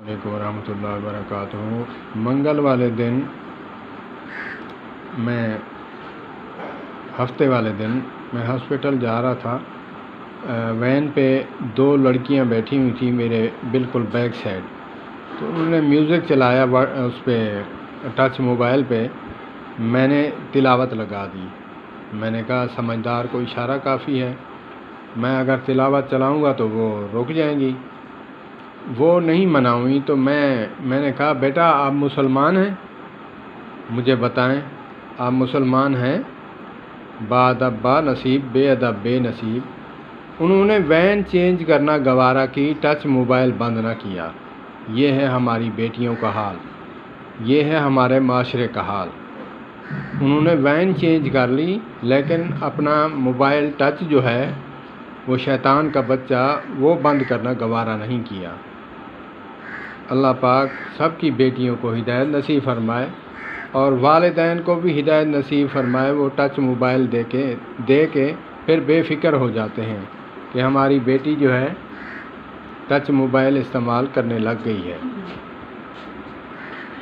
علیکم ورحمۃ اللہ وبرکاتہ۔ منگل والے دن ہفتے والے دن میں ہاسپٹل جا رہا تھا۔ وین پہ 2 لڑکیاں بیٹھی ہوئی تھیں میرے بالکل بیک سائڈ، تو انہوں نے میوزک چلایا اس پہ ٹچ موبائل پہ۔ میں نے تلاوت لگا دی۔ میں نے کہا سمجھدار کو اشارہ کافی ہے، میں اگر تلاوت چلاؤں گا تو وہ رک جائیں گی۔ وہ نہیں مناؤں تو میں نے کہا بیٹا آپ مسلمان ہیں؟ مجھے بتائیں آپ مسلمان ہیں؟ با ادب با نصیب، بے ادب بے نصیب۔ انہوں نے وین چینج کرنا گوارا کی، ٹچ موبائل بند نہ کیا۔ یہ ہے ہماری بیٹیوں کا حال، یہ ہے ہمارے معاشرے کا حال۔ انہوں نے وین چینج کر لی لیکن اپنا موبائل ٹچ جو ہے وہ شیطان کا بچہ وہ بند کرنا گوارا نہیں کیا۔ اللہ پاک سب کی بیٹیوں کو ہدایت نصیب فرمائے اور والدین کو بھی ہدایت نصیب فرمائے۔ وہ ٹچ موبائل دے کے پھر بے فکر ہو جاتے ہیں کہ ہماری بیٹی جو ہے ٹچ موبائل استعمال کرنے لگ گئی ہے۔